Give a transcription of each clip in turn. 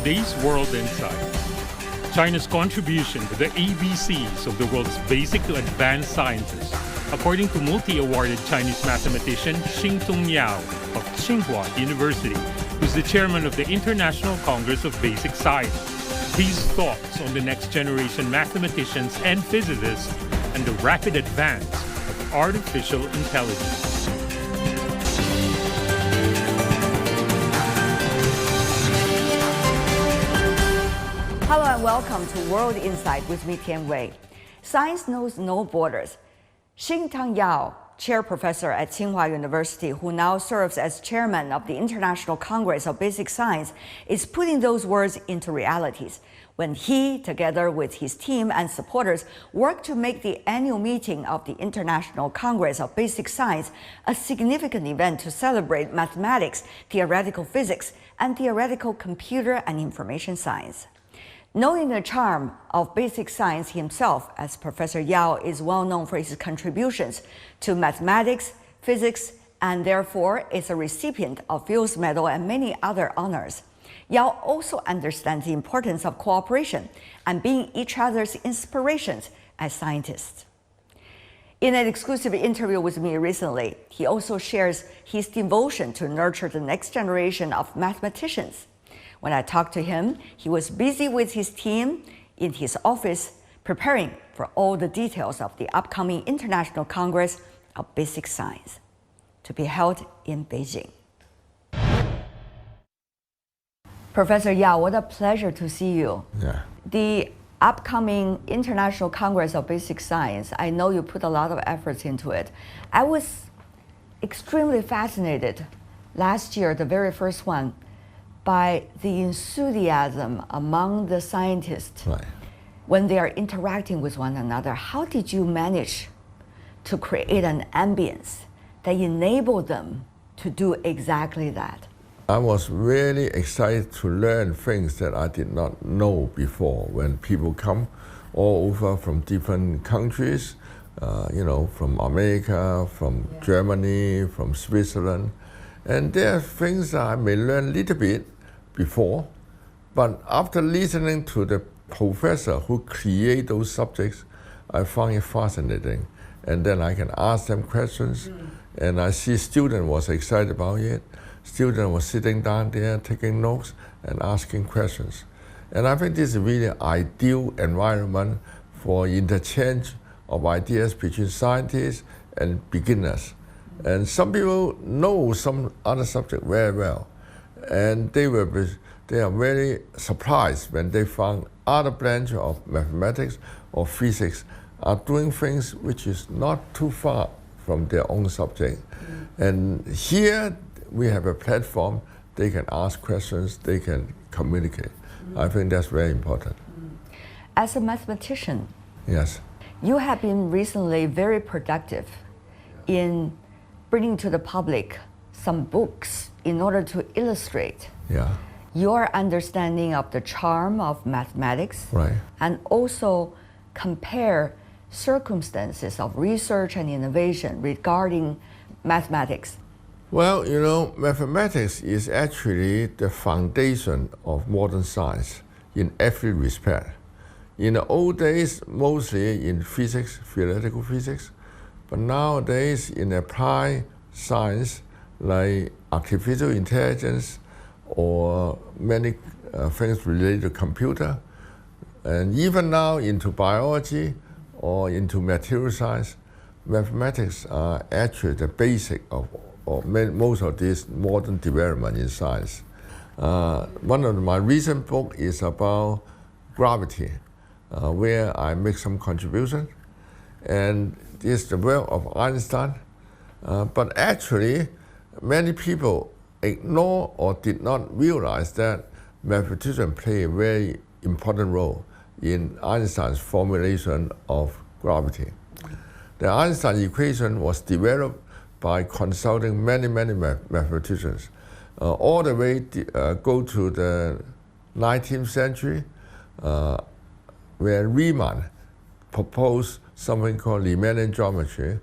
today's World Insight. China's contribution to the ABCs of the world's basic to advanced sciences, according to multi-awarded Chinese mathematician Shing-Tung Yau of Tsinghua University, who's the chairman of the International Congress of Basic Science. His thoughts on the next generation mathematicians and physicists and the rapid advance of artificial intelligence. Hello and welcome to World Insight with me, Tian Wei. Science knows no borders. Shing-Tung Yau, chair professor at Tsinghua University, who now serves as chairman of the International Congress of Basic Science, is putting those words into realities when he, together with his team and supporters, work to make the annual meeting of the International Congress of Basic Science a significant event to celebrate mathematics, theoretical physics, and theoretical computer and information science. Knowing the charm of basic science himself, as Professor Yau is well known for his contributions to mathematics, physics, and therefore is a recipient of Fields Medal and many other honors. Yau also understands the importance of cooperation and being each other's inspirations as scientists. In an exclusive interview with me recently, he also shares his devotion to nurture the next generation of mathematicians. When I talked to him, he was busy with his team in his office preparing for all the details of the upcoming International Congress of Basic Science to be held in Beijing. Professor Yau, what a pleasure to see you. Yeah. The upcoming International Congress of Basic Science, I know you put a lot of efforts into it. I was extremely fascinated last year, the very first one, by the enthusiasm among the scientists when they are interacting with one another. How did you manage to create an ambience that enabled them to do exactly that? I was really excited to learn things that I did not know before when people come all over from different countries, from America, from Germany, from Switzerland. And there are things that I may learn a little bit before, but after listening to the professor who create those subjects, I found it fascinating. And then I can ask them questions, and I see student was excited about it. Student was sitting down there taking notes and asking questions. And I think this is really an ideal environment for interchange of ideas between scientists and beginners. And some people know some other subject very well. And they are very surprised when they found other branches of mathematics or physics are doing things which is not too far from their own subject. And here we have a platform, they can ask questions, they can communicate. I think that's very important. As a mathematician, yes, you have been recently very productive in bringing to the public some books in order to illustrate your understanding of the charm of mathematics, and also compare circumstances of research and innovation regarding mathematics. Well, mathematics is actually the foundation of modern science in every respect. In the old days, mostly in physics, theoretical physics, but nowadays in applied science, like artificial intelligence or many things related to computer, and even now into biology or into material science, mathematics are actually the basic of most of this modern development in science. One of my recent books is about gravity, where I make some contribution, and this is the work of Einstein, but actually many people ignore or did not realize that mathematicians play a very important role in Einstein's formulation of gravity. The Einstein equation was developed by consulting many mathematicians, all the way go to the 19th century, where Riemann proposed something called Riemannian geometry,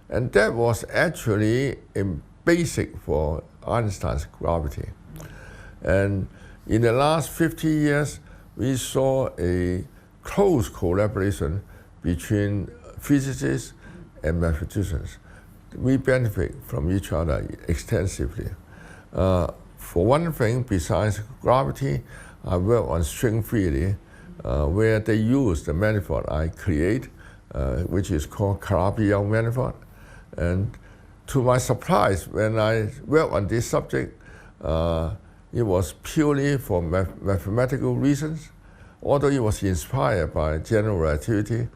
and that was actually a basic for Einstein's gravity. And In the last 50 years, we saw a close collaboration between physicists and mathematicians. We benefit from each other extensively. For one thing, besides gravity, I work on string theory, where they use the manifold I create, which is called Calabi-Yau manifold. And to my surprise, when I work on this subject, it was purely for mathematical reasons, although it was inspired by general relativity,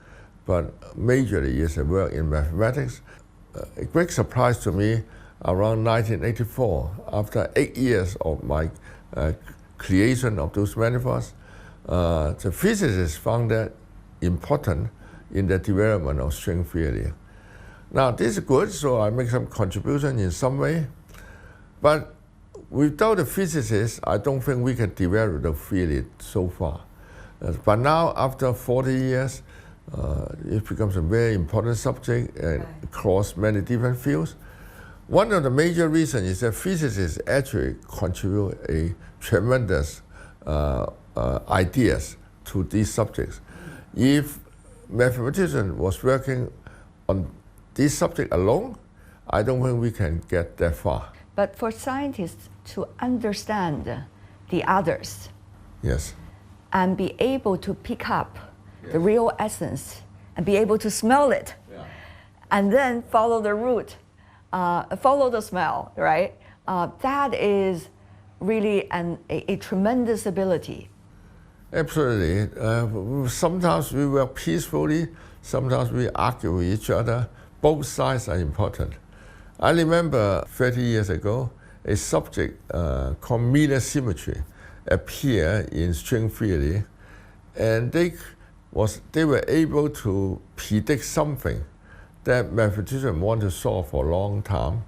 but majorly it's a work in mathematics. A great surprise to me, around 1984, after 8 years of my creation of those manifolds, the physicists found that important in the development of string theory. Now this is good, so I make some contribution in some way, but without the physicists, I don't think we can develop the theory so far. But now, after 40 years, it becomes a very important subject and across many different fields. One of the major reasons is that physicists actually contribute a tremendous ideas to these subjects. If mathematician was working on this subject alone, I don't think we can get that far. But for scientists to understand the others, yes, and be able to pick up the real essence and be able to smell it, and then follow the root, follow the smell, right? That is really a tremendous ability. Absolutely. Sometimes we work peacefully, sometimes we argue with each other. Both sides are important. I remember 30 years ago, a subject called meaner symmetry appeared in string theory, and they were able to predict something that mathematicians want to solve for a long time.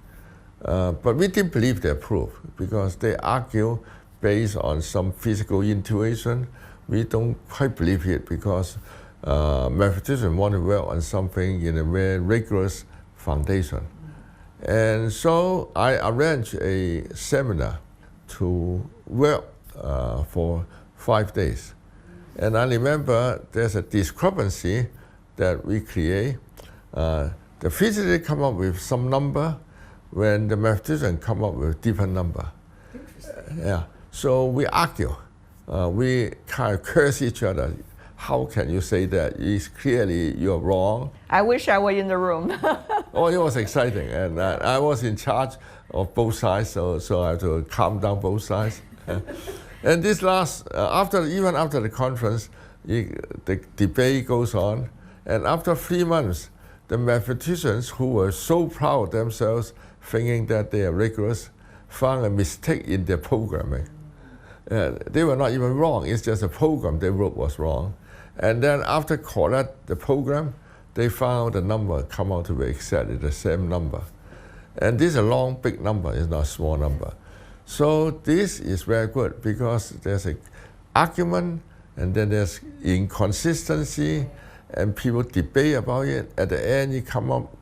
But we didn't believe their proof because they argue based on some physical intuition. We don't quite believe it because mathematicians want to work on something in a very rigorous foundation. And so I arranged a seminar to work for 5 days. And I remember there's a discrepancy that we create. The physicists come up with some number when the mathematicians come up with a different number. Yeah. So we argue. We kind of curse each other. How can you say that? It's clearly you're wrong. I wish I were in the room. Oh, it was exciting, and I was in charge of both sides, so I had to calm down both sides. And this last, even after the conference, the debate goes on, and after 3 months, the mathematicians who were so proud of themselves, thinking that they are rigorous, found a mistake in their programming. They were not even wrong, it's just the program they wrote was wrong. And then after correct the program, they found the number come out to be exactly the same number. And this is a long, big number, it's not a small number. So this is very good because there's an argument and then there's inconsistency and people debate about it. At the end, you come up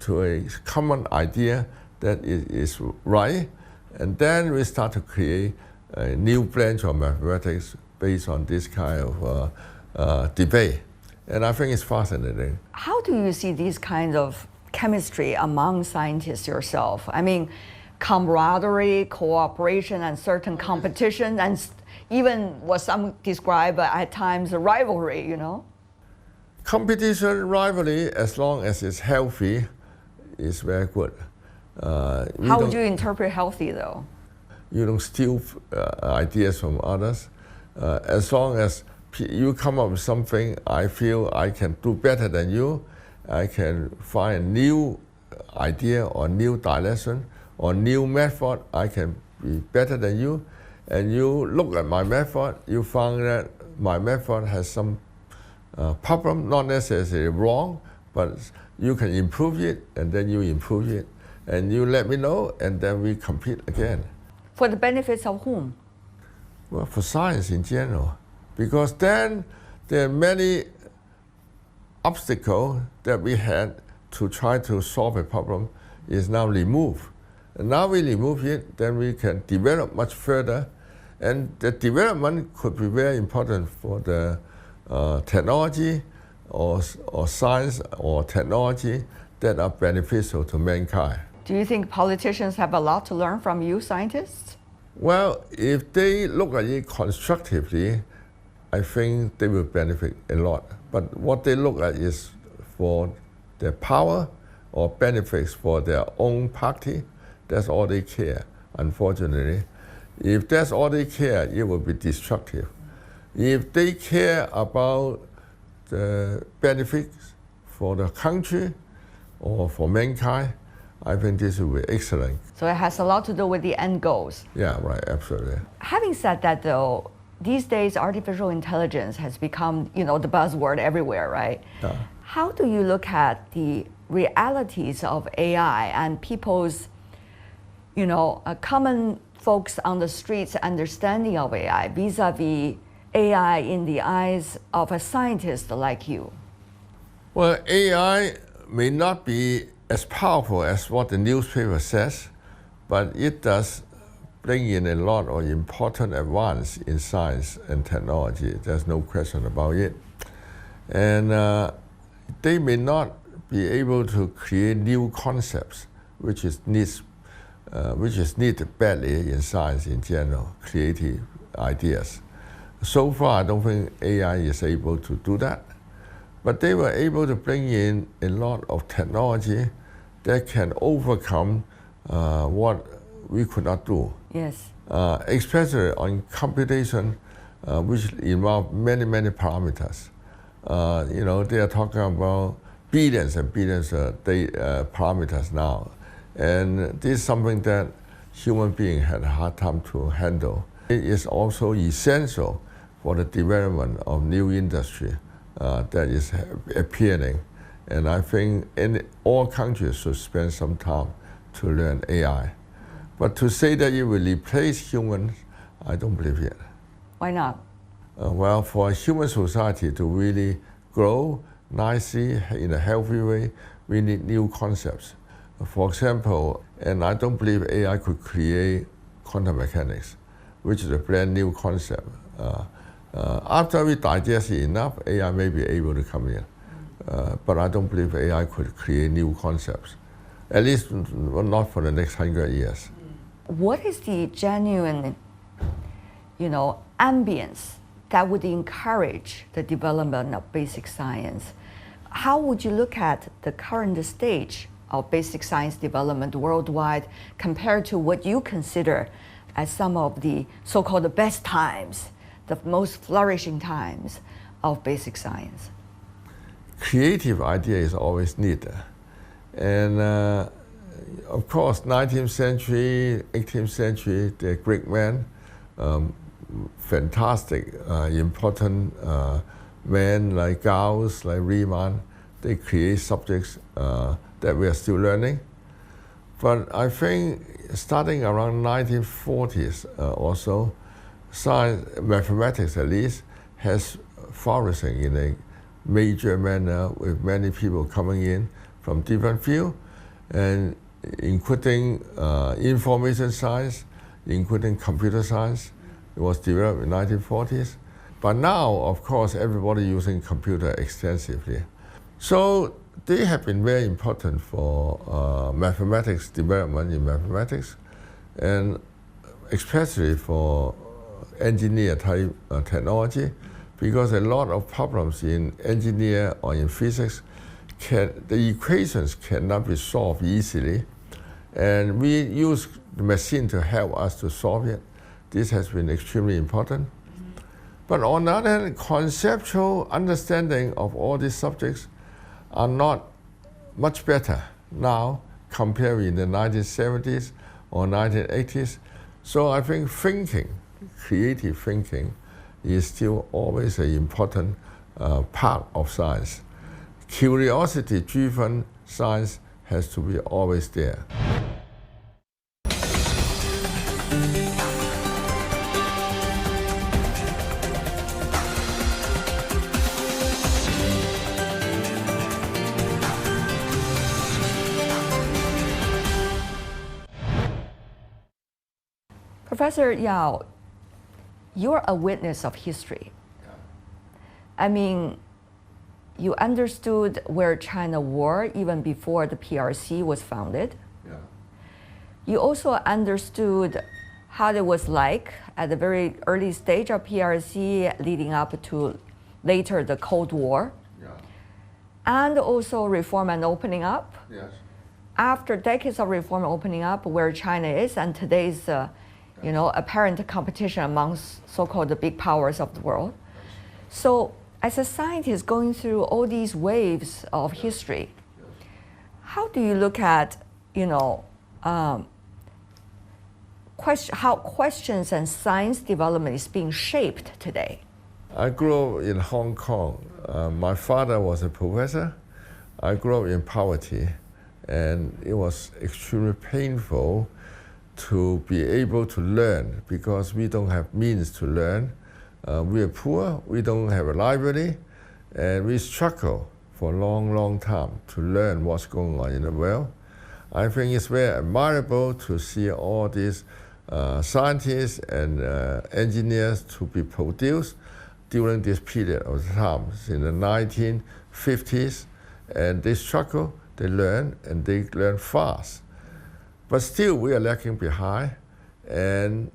to a common idea that is right. And then we start to create a new branch of mathematics based on this kind of debate. And I think it's fascinating. How do you see these kinds of chemistry among scientists yourself? I mean, camaraderie, cooperation, and certain competition, and even what some describe at times a rivalry, you know? Competition, rivalry, as long as it's healthy, is very good. How would you interpret healthy, though? You don't steal ideas from others. As long as you come up with something, I feel I can do better than you. I can find a new idea or new direction or new method. I can be better than you. And you look at my method, you find that my method has some problem, not necessarily wrong, but you can improve it, and then you improve it. And you let me know, and then we compete again. For the benefits of whom? Well, for science in general. Because then there are many obstacles that we had to try to solve a problem is now removed. And now we remove it, then we can develop much further. And the development could be very important for the technology or science or technology that are beneficial to mankind. Do you think politicians have a lot to learn from you scientists? Well, if they look at it constructively, I think they will benefit a lot. But what they look at is for their power or benefits for their own party. That's all they care, unfortunately. If that's all they care, it will be destructive. If they care about the benefits for the country or for mankind, I think this will be excellent. So it has a lot to do with the end goals. Yeah, right, absolutely. Having said that, though, these days artificial intelligence has become, the buzzword everywhere, right? Yeah. How do you look at the realities of AI and people's, common folks on the streets understanding of AI vis-a-vis AI in the eyes of a scientist like you? Well, AI may not be as powerful as what the newspaper says, but it does bring in a lot of important advance in science and technology. There's no question about it. And they may not be able to create new concepts, which is needed badly in science in general, creative ideas. So far, I don't think AI is able to do that. But they were able to bring in a lot of technology that can overcome what we could not do. Yes. Especially on computation, which involve many, many parameters. They are talking about billions and billions of parameters now. And this is something that human beings had a hard time to handle. It is also essential for the development of new industry that is appearing. And I think all countries should spend some time to learn AI. But to say that it will replace humans, I don't believe it. Why not? Well, for a human society to really grow nicely in a healthy way, we need new concepts. For example, and I don't believe AI could create quantum mechanics, which is a brand new concept. After we digest it enough, AI may be able to come in. But I don't believe AI could create new concepts, at least not for the next 100 years. What is the genuine, ambience that would encourage the development of basic science? How would you look at the current stage of basic science development worldwide compared to what you consider as some of the so-called best times, the most flourishing times of basic science? Creative idea is always needed. And of course, 19th century, 18th century, the Greek men, fantastic, important men like Gauss, like Riemann, they create subjects that we are still learning. But I think starting around 1940s or so, science, mathematics at least, has flourishing in a major manner with many people coming in from different fields, and including information science, including computer science. It was developed in the 1940s. But now, of course, everybody using computer extensively. So they have been very important for mathematics development in mathematics, and especially for engineer type technology, because a lot of problems in engineer or in physics, the equations cannot be solved easily, and we use the machine to help us to solve it. This has been extremely important. But on the other hand, conceptual understanding of all these subjects are not much better now compared with the 1970s or 1980s. So I think thinking, creative thinking, is still always an important part of science. Curiosity-driven science has to be always there. Professor Yau, you're a witness of history. I mean, you understood where China were even before the PRC was founded. You also understood how it was like at the very early stage of PRC leading up to later the Cold War. And also reform and opening up. After decades of reform and opening up, where China is and today's apparent competition amongst so-called the big powers of the world. So as a scientist going through all these waves of history, how do you look at, how questions and science development is being shaped today? I grew up in Hong Kong. My father was a professor. I grew up in poverty, and it was extremely painful to be able to learn because we don't have means to learn. We are poor, we don't have a library, and we struggle for a long, long time to learn what's going on in the world. I think it's very admirable to see all these scientists and engineers to be produced during this period of time in the 1950s, and they struggle, they learn, and they learn fast. But still, we are lagging behind, and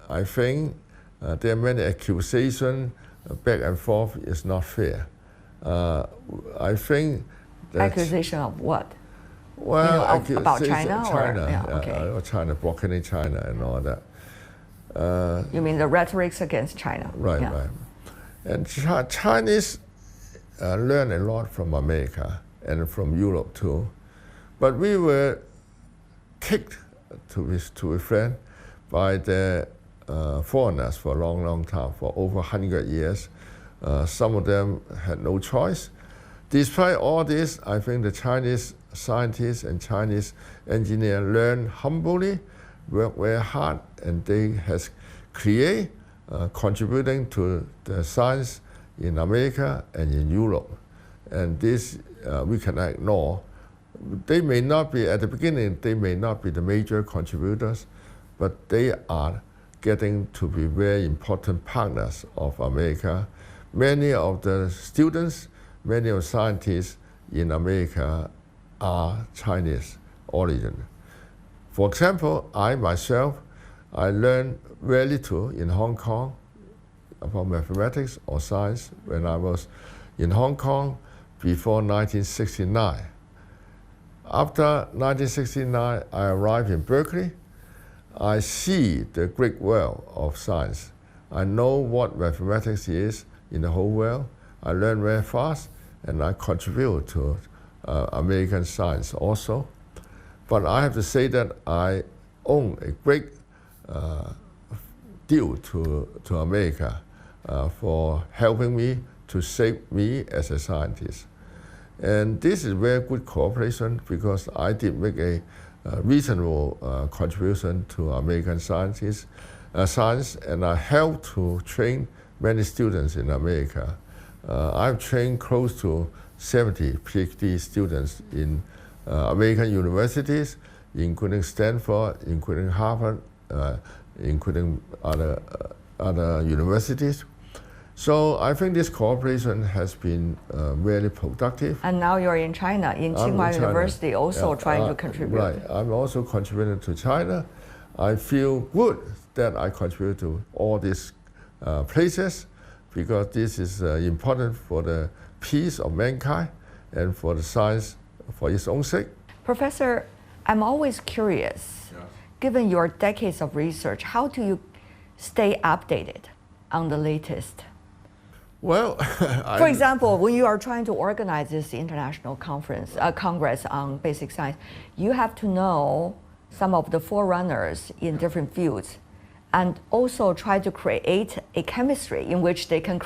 I think there are many accusations back and forth is not fair. I think that accusation of what? Well, about China? Or China, blocking China and all that. You mean the rhetorics against China? Right, right. And Chinese learn a lot from America and from Europe too. But we were kicked, to be frank, by the foreigners for a long, long time, for over 100 years. Some of them had no choice. Despite all this, I think the Chinese scientists and Chinese engineers learn humbly, work very hard, and they has create, contributing to the science in America and in Europe. And this we cannot ignore. They may not be, at the beginning, they may not be the major contributors, but they are getting to be very important partners of America. Many of the students, many of the scientists in America are Chinese origin. For example, I myself, I learned very little in Hong Kong about mathematics or science when I was in Hong Kong before 1969. After 1969, I arrived in Berkeley. I see the great world of science. I know what mathematics is in the whole world. I learn very fast, and I contribute to American science also. But I have to say that I owe a great deal to America for helping me to shape me as a scientist. And this is very good cooperation because I did make a reasonable contribution to American science, and I helped to train many students in America. I've trained close to 70 PhD students in American universities, including Stanford, including Harvard, including other universities. So I think this cooperation has been very productive. And now you're in China, in Tsinghua University, also trying to contribute. Right, I'm also contributing to China. I feel good that I contribute to all these places because this is important for the peace of mankind and for the science for its own sake. Professor, I'm always curious, given your decades of research, how do you stay updated on the latest? Well, for example, when you are trying to organize this international congress on basic science, you have to know some of the forerunners in different fields and also try to create a chemistry in which they can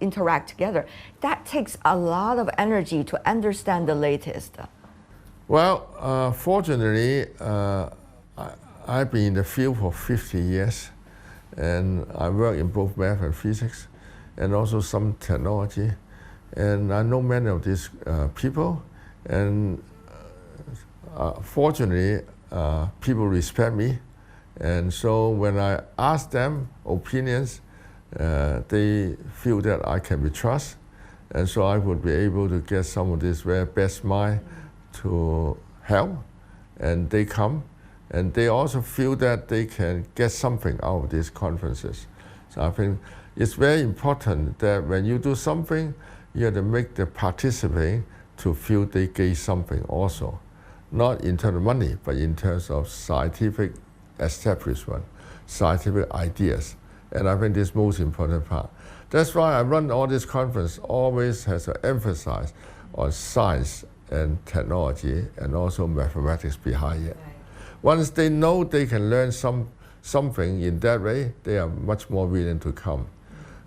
interact together. That takes a lot of energy to understand the latest. Well, fortunately, I've been in the field for 50 years, and I work in both math and physics, and also some technology. And I know many of these people, and fortunately, people respect me. And so when I ask them opinions, they feel that I can be trusted, and so I would be able to get some of this very best mind to help, and they come, and they also feel that they can get something out of these conferences. So I think it's very important that when you do something, you have to make the participant to feel they gain something also, not in terms of money, but in terms of scientific establishment, scientific ideas. And I think this is the most important part. That's why I run all this conference, always has to emphasize on science and technology and also mathematics behind it. Right. Once they know they can learn something in that way, they are much more willing to come.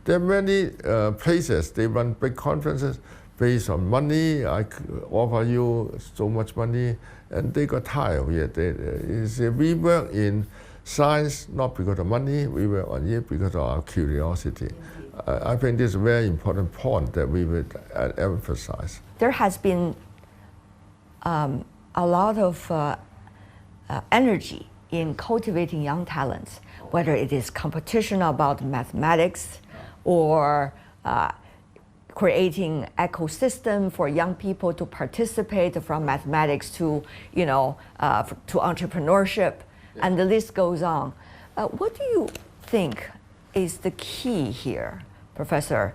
There are many places, they run big conferences based on money. I offer you so much money, and they got tired of it. We work in science not because of money, we work on it because of our curiosity. I think this is a very important point that we would emphasize. There has been a lot of energy in cultivating young talents, whether it is competition about mathematics or creating ecosystem for young people to participate from mathematics to, to entrepreneurship, and the list goes on. What do you think is the key here, Professor,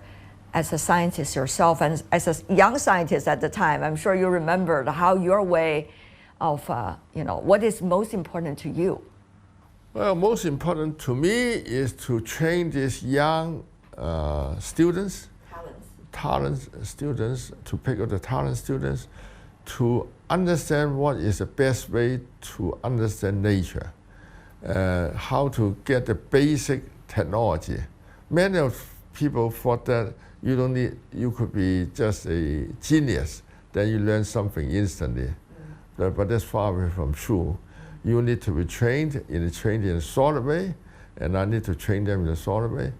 as a scientist yourself and as a young scientist at the time? I'm sure you remember how your way of, what is most important to you? Well, most important to me is to train these young students, talent students, to pick up the talent students, to understand what is the best way to understand nature, how to get the basic technology. Many of people thought that you could be just a genius, then you learn something instantly. But that's far away from true. You need to be trained in a solid way, and I need to train them in a solid way.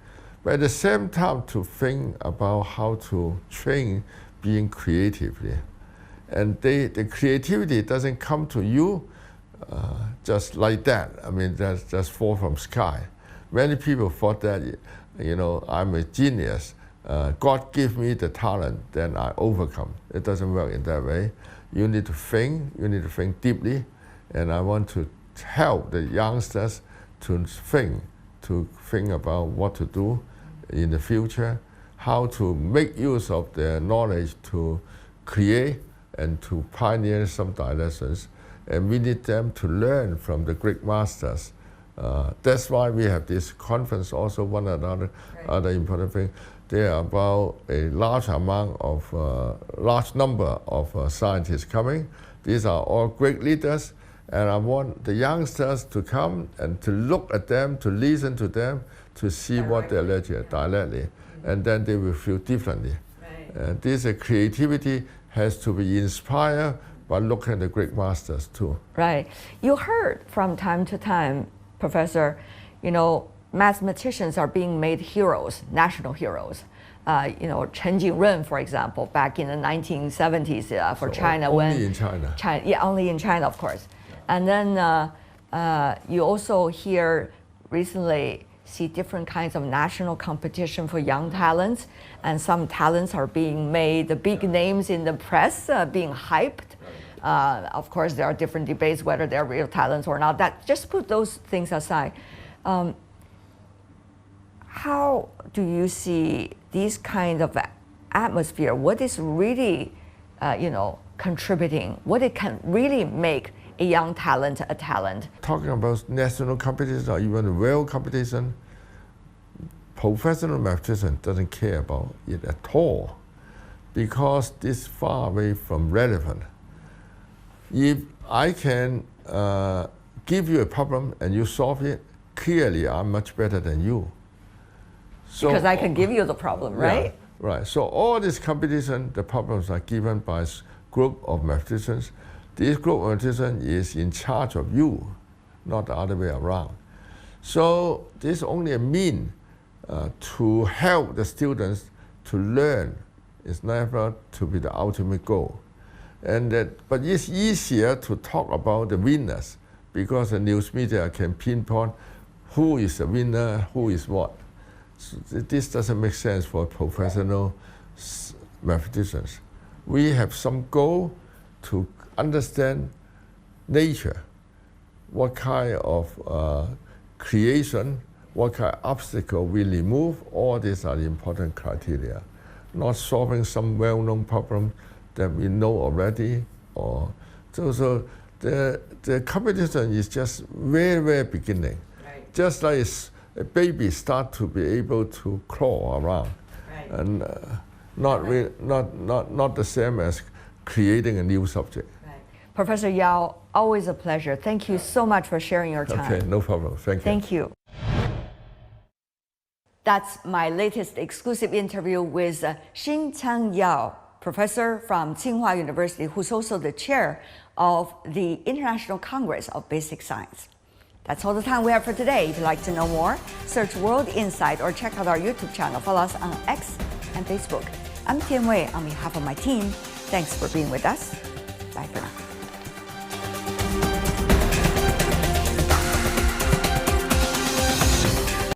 But at the same time, to think about how to train being creatively. And the creativity doesn't come to you just like that. I mean, that's just fall from sky. Many people thought that, I'm a genius. God give me the talent, then I overcome. It doesn't work in that way. You need to think deeply, and I want to help the youngsters to think about what to do in the future, how to make use of their knowledge to create and to pioneer some directions. And we need them to learn from the great masters. That's why we have this conference also. One other important thing, there are about a large number of scientists coming. These are all great leaders, and I want the youngsters to come and to look at them, to listen to them, to see what they're learning directly, and then they will feel differently. Right. This creativity has to be inspired by looking at the great masters too. Right. You heard from time to time, Professor, mathematicians are being made heroes, national heroes. Chen Jingren, for example, back in the 1970s for China. Only in China. Only in China, of course. And then you also hear recently see different kinds of national competition for young talents, and some talents are being made the big names in the press, being hyped. Of course, there are different debates whether they're real talents or not. Just put those things aside. How do you see these kind of atmosphere? What is really, contributing? What it can really make a young talent a talent? Talking about national competition or even world competition, professional mathematician doesn't care about it at all, because it's far away from relevant. If I can give you a problem and you solve it, clearly I'm much better than you. So, because I can give you the problem, right? Yeah, right. So all this competition, the problems are given by a group of mathematicians. This group of mathematicians is in charge of you, not the other way around. So this is only a mean to help the students to learn. It's never to be the ultimate goal. But it's easier to talk about the winners, because the news media can pinpoint who is the winner, who is what. So this doesn't make sense for professional mathematicians. We have some goal to understand nature, what kind of creation, what kind of obstacle we remove. All these are the important criteria. Not solving some well-known problem that we know already. So the competition is just very, very beginning. Right. Just like a baby start to be able to crawl around, Right. and not the same as creating a new subject. Right. Professor Yau, always a pleasure. Thank you so much for sharing your time. Okay, no problem. Thank you. Thank you. That's my latest exclusive interview with Shing-Tung Yau, professor from Tsinghua University, who's also the chair of the International Congress of Basic Science. That's all the time we have for today. If you'd like to know more, search World Insight or check out our YouTube channel. Follow us on X and Facebook. I'm Tian Wei on behalf of my team. Thanks for being with us. Bye for now.